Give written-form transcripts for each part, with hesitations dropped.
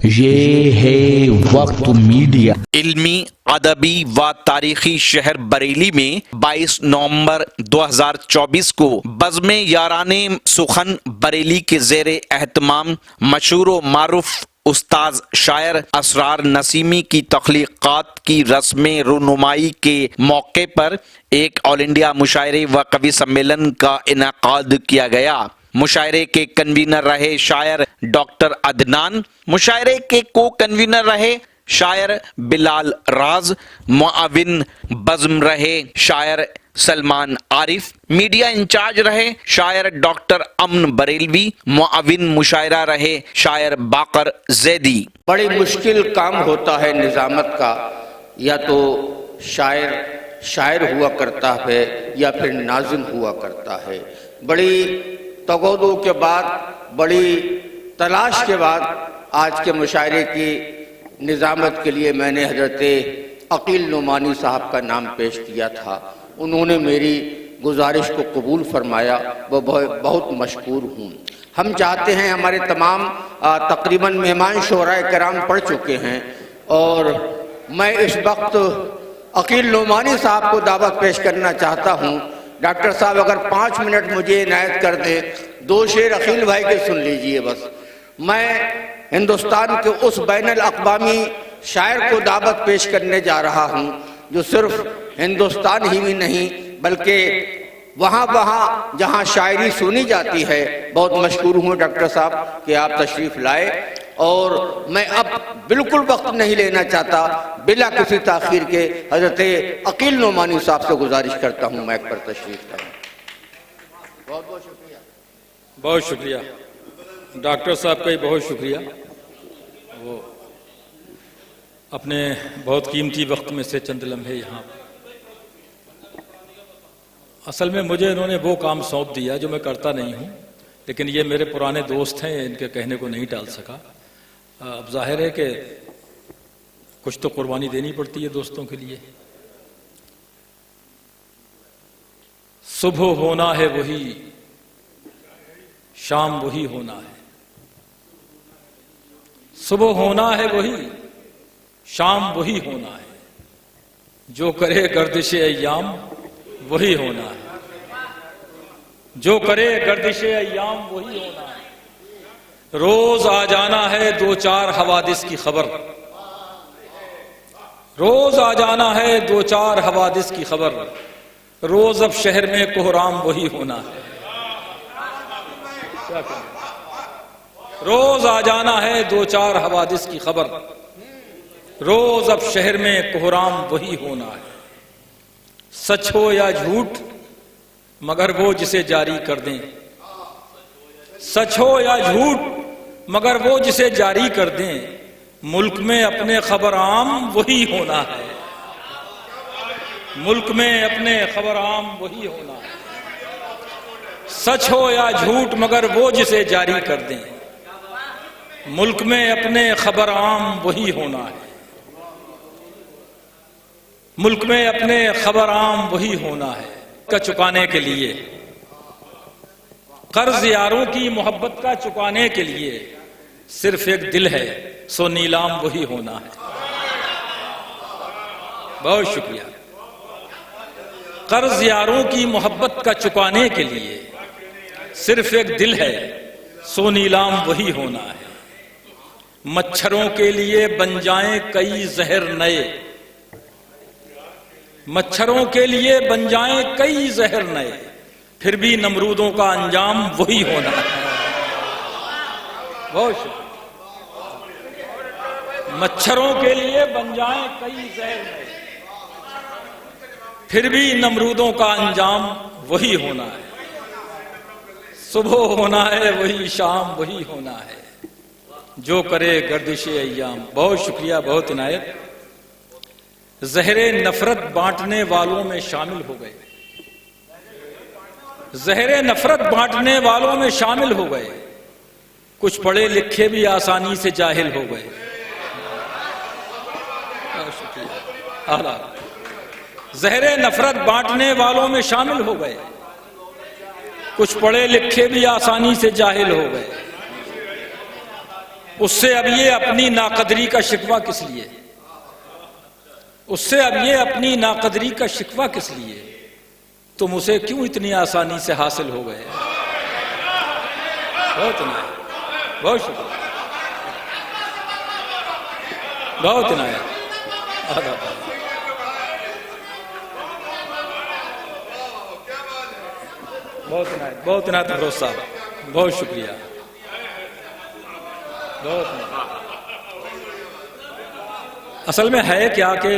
ये है वक्त मीडिया। इल्मी, अदबी व तारीखी शहर बरेली में 22 नवंबर 2024 को बज़्म याराने सुखन बरेली के ज़ेरे एहतमाम मशहूर व मारूफ उस्ताद शायर असरार नसीमी की तख्लीक़ात की रस्म रुनुमाई के मौके पर एक ऑल इंडिया मुशायरे व कवि सम्मेलन का इनेकाद किया गया। मुशायरे के कन्वीनर रहे शायर डॉक्टर अदनान, मुशायरे के को कन्वीनर रहे शायर बिलाल राज, मुआविन बज़्म रहे शायर सलमान आरिफ, मीडिया इंचार्ज रहे शायर डॉक्टर अमन बरेलवी, मुआविन मुशायरा रहे शायर बाकर जैदी। बड़ी मुश्किल काम होता है निज़ामत का, या तो शायर हुआ करता है या फिर नाज़िम हुआ करता है। बड़ी तगोदो के बाद, बड़ी तलाश के बाद आज के मुशायरे की निज़ामत के लिए मैंने हज़रत अकील नुमानी साहब का नाम पेश किया था। उन्होंने मेरी गुजारिश को कबूल फरमाया, वो बहुत मशकूर हूँ। हम चाहते हैं, हमारे तमाम तकरीबन मेहमान शोराए कराम पढ़ चुके हैं और मैं इस वक्त अकील नुमानी साहब को दावत पेश करना चाहता हूँ। डॉक्टर साहब अगर 5 मिनट मुझे इनायत कर दें, 2 शेर अकील भाई के सुन लीजिए बस। मैं हिंदुस्तान के उस बैनुल अक़वामी शायर को दावत पेश करने जा रहा हूँ जो सिर्फ हिंदुस्तान ही में नहीं बल्कि वहाँ जहाँ शायरी सुनी जाती है। बहुत मशकूर हूँ डॉक्टर साहब कि आप तशरीफ़ लाए, और मैं अब बिल्कुल वक्त नहीं लेना चाहता, बिला किसी ताख़ीर के हज़रत अकील नुमानी साहब से गुजारिश करता हूँ मैक पर तशरीफ़ लाएं। बहुत बहुत शुक्रिया। बहुत शुक्रिया डॉक्टर साहब का ही बहुत शुक्रिया। वो अपने बहुत कीमती वक्त में से चंद लम्हे यहाँ, असल में मुझे इन्होंने वो काम सौंप दिया जो मैं करता नहीं हूँ, लेकिन ये मेरे पुराने दोस्त हैं, इनके कहने को नहीं टाल सका। अब जाहिर है कि कुछ तो कुर्बानी देनी पड़ती है दोस्तों के लिए। सुबह होना है वही, शाम वही होना है। सुबह होना है वही, शाम वही होना है। जो करे गर्दिश अय्याम वही होना है। जो करे गर्दिश अय्याम वही होना है। रोज आ जाना है 2-4 हवादिस की खबर। रोज आ जाना है 2-4 हवादिस की खबर। रोज अब शहर में कोहराम वही होना है। क्या करें? रोज आ जाना है 2-4 हवादिस की खबर। रोज अब शहर में कोहराम वही होना है। सच हो या झूठ मगर वो जिसे जारी कर दें। सच हो या झूठ मगर वो जिसे जारी कर दें। मुल्क में अपने खबर आम वही होना है। मुल्क में अपने खबर आम वही होना है। सच हो या झूठ मगर वो जिसे जारी कर दें। मुल्क में अपने खबर आम वही होना है। मुल्क में अपने खबर आम वही होना है। का चुकाने के लिए, कर्ज यारों की मोहब्बत का चुकाने के लिए सिर्फ एक दिल है, सो नीलाम वही होना है। बहुत शुक्रिया। कर्ज यारों की मोहब्बत का चुकाने के लिए सिर्फ एक दिल है, सो नीलाम वही होना है। मच्छरों के लिए बन जाएं कई जहर नए। मच्छरों के लिए बन जाएं कई जहर नए, फिर भी नमरूदों का अंजाम वही होना है। बहुत शुक्रिया। मच्छरों के लिए बन जाएं कई जहर नए, फिर भी नमरूदों का अंजाम वही होना है। सुबह होना है वही, शाम वही होना है। जो करे गर्दिश अय्याम। बहुत शुक्रिया, बहुत इनायत। जहरे नफरत बांटने वालों में शामिल हो गए। जहरे नफरत बांटने वालों में शामिल हो गए। कुछ पढ़े लिखे भी आसानी से जाहिल हो गए। आला। जहरे नफरत बांटने वालों में शामिल हो गए। कुछ पढ़े लिखे भी आसानी से जाहिल हो गए। उससे अब ये अपनी नाकदरी का शिकवा किस लिए? उससे अब ये अपनी नाकदरी का शिकवा किस लिए? तुम उसे क्यों इतनी आसानी से हासिल हो गए? बहुत इनायत, बहुत शुक्रिया, बहुत इनायत, बहुत इनायत फिरोज साहब, बहुत शुक्रिया, बहुत। असल में है क्या कि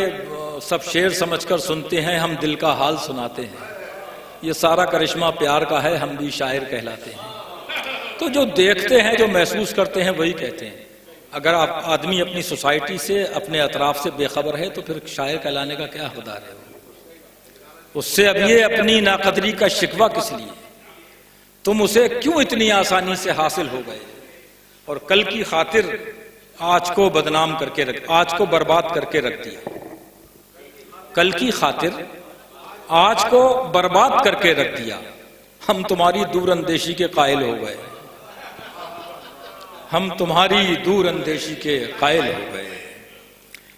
सब शेर समझकर सुनते हैं, हम दिल का हाल सुनाते हैं। ये सारा करिश्मा प्यार का है, हम भी शायर कहलाते हैं। तो जो देखते हैं, जो महसूस करते हैं, वही कहते हैं। अगर आप आदमी अपनी सोसाइटी से, अपने अतराफ से बेखबर है तो फिर शायर कहलाने का क्या हकदार है? उससे अब ये अपनी नाकदरी का शिकवा किस लिए? तुम उसे क्यों इतनी आसानी से हासिल हो गए? और कल की खातिर आज को बदनाम करके रख, आज को बर्बाद करके रख दिया। कल की खातिर आज को बर्बाद करके रख दिया। हम तुम्हारी दूरअंदेशी के कायल हो गए, हम तुम्हारी दूरअंदेशी के कायल हो गए।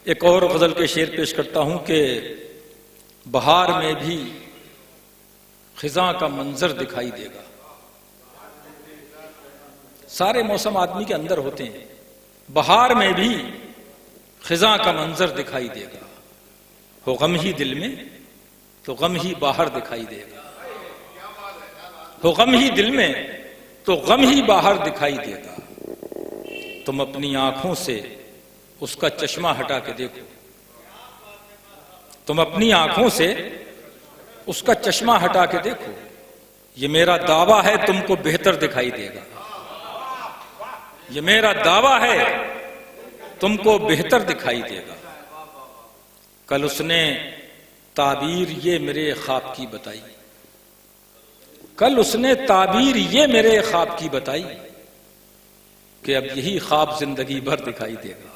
एक और गजल के शेर पेश करता हूं कि बहार में भी खिजा का मंजर दिखाई देगा। सारे मौसम आदमी के अंदर होते हैं। बहार में भी खिजा का मंजर दिखाई देगा। हो गम ही दिल में तो गम ही बाहर दिखाई देगा। हो गम ही दिल में तो गम ही बाहर दिखाई देगा। तुम अपनी आंखों से उसका चश्मा हटा के देखो। तुम अपनी आंखों से उसका चश्मा हटा के देखो। ये मेरा दावा है तुमको बेहतर दिखाई देगा। ये मेरा दावा है तुमको बेहतर दिखाई देगा। कल उसने ताबीर ये मेरे ख्वाब की बताई। कल उसने ताबीर ये मेरे ख्वाब की बताई कि अब यही ख्वाब जिंदगी भर दिखाई देगा।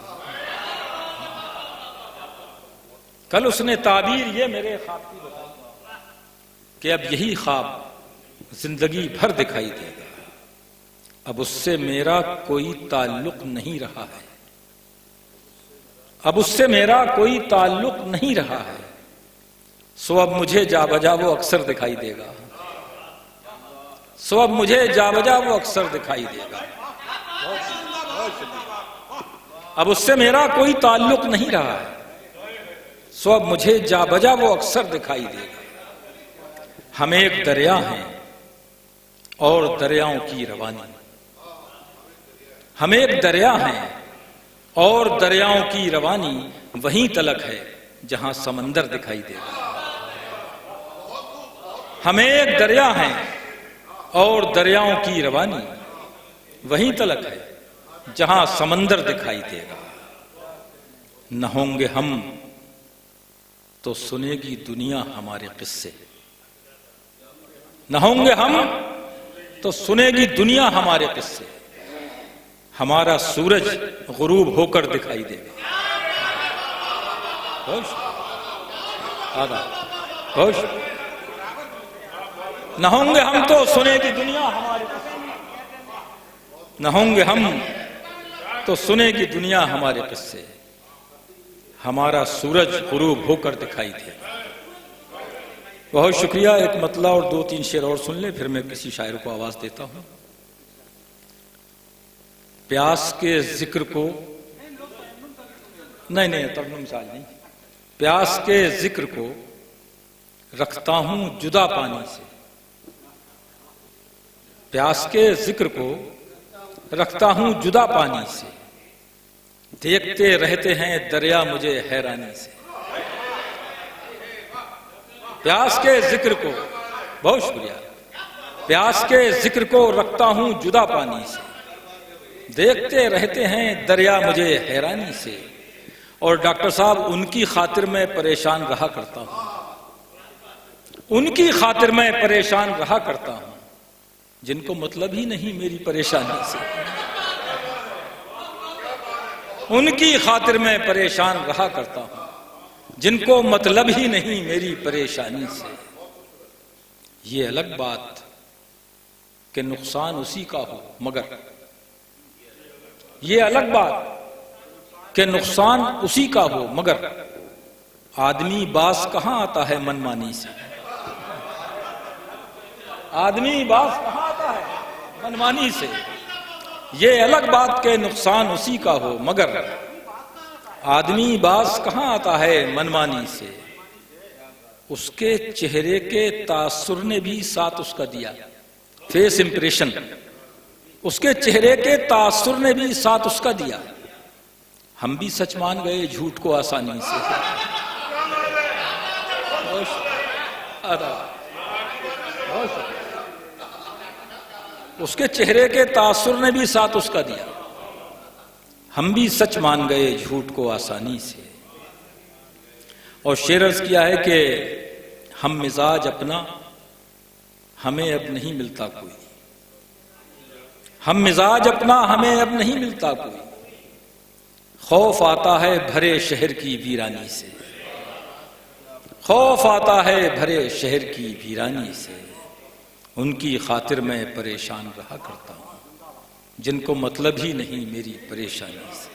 कल उसने ताबीर ये मेरे ख्वाब की बताई कि अब यही ख्वाब जिंदगी भर दिखाई देगा। अब उससे मेरा कोई ताल्लुक नहीं रहा है। अब उससे मेरा कोई ताल्लुक नहीं रहा है। सो अब मुझे जा बजा वो अक्सर दिखाई देगा। सो अब मुझे जा बजा वो अक्सर दिखाई देगा। अब उससे मेरा कोई ताल्लुक नहीं रहा है। सो अब मुझे जा बजा वो अक्सर दिखाई देगा। हम एक दरिया हैं और दरियाओं की रवानी। हम एक दरिया हैं और दरियाओं की रवानी वहीं तलक है जहां समंदर दिखाई देगा। हम एक दरिया हैं और दरियाओं की रवानी वहीं तलक है जहां समंदर दिखाई देगा। न होंगे हम तो सुनेगी दुनिया हमारे किस्से। न होंगे हम तो सुनेगी दुनिया हमारे किस्से। हमारा सूरज गुरूब होकर दिखाई देगा। खुश आदा खुश। न होंगे हम तो सुनेगी दुनिया हमारे किस्से। न होंगे हम तो सुनेगी दुनिया हमारे किस्से। हमारा सूरज गुरूब होकर दिखाई देगा। बहुत शुक्रिया। एक मतला और दो तीन शेर और सुन ले, फिर मैं किसी शायर को आवाज देता हूं। प्यास के जिक्र को नहीं तरन्नुम मिसाल नहीं। प्यास के जिक्र को रखता हूं जुदा पानी से। प्यास के जिक्र को रखता हूं जुदा पानी से। देखते रहते हैं दरिया मुझे हैरानी से। प्यास के जिक्र को, बहुत शुक्रिया। प्यास के जिक्र को रखता हूं जुदा पानी से। देखते रहते हैं दरिया मुझे हैरानी से। और डॉक्टर साहब, उनकी खातिर मैं परेशान रहा करता हूं। उनकी खातिर मैं परेशान रहा करता हूं जिनको मतलब ही नहीं मेरी परेशानी से। उनकी खातिर मैं परेशान रहा करता हूं जिनको मतलब ही नहीं मेरी परेशानी से। ये अलग बात कि नुकसान उसी का हो, मगर ये अलग बात कि नुकसान उसी का हो, मगर आदमी बास कहां आता है मनमानी से। आदमी बास कहां आता है मनमानी से। ये अलग बात के नुकसान उसी का हो, मगर आदमी बास कहां आता है मनमानी से। उसके चेहरे के तासुर ने भी साथ उसका दिया, फेस इंप्रेशन, उसके चेहरे के तासुर ने भी साथ उसका दिया। हम भी सच मान गए झूठ को आसानी से। उसके चेहरे के तासुर ने भी साथ उसका दिया। हम भी सच मान गए झूठ को आसानी से। और शेर अर्ज किया है कि हम मिजाज अपना हमें अब नहीं मिलता कोई। हम मिजाज अपना हमें अब नहीं मिलता कोई। खौफ आता है भरे शहर की वीरानी से। खौफ आता है भरे शहर की वीरानी से। उनकी खातिर मैं परेशान रहा करता हूं जिनको मतलब ही नहीं मेरी परेशानी से।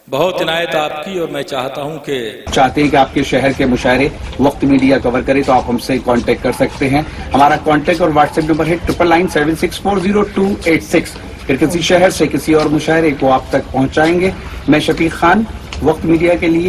बहुत इनायत आपकी, और मैं चाहता हूं कि चाहते हैं कि आपके शहर के मुशायरे वक्त मीडिया कवर करे तो आप हमसे कांटेक्ट कर सकते हैं। हमारा कांटेक्ट और व्हाट्सएप नंबर है 9997640286। फिर किसी शहर से किसी और मुशायरे को आप तक पहुंचाएंगे। मैं शफीक खान, वक्त मीडिया के लिए।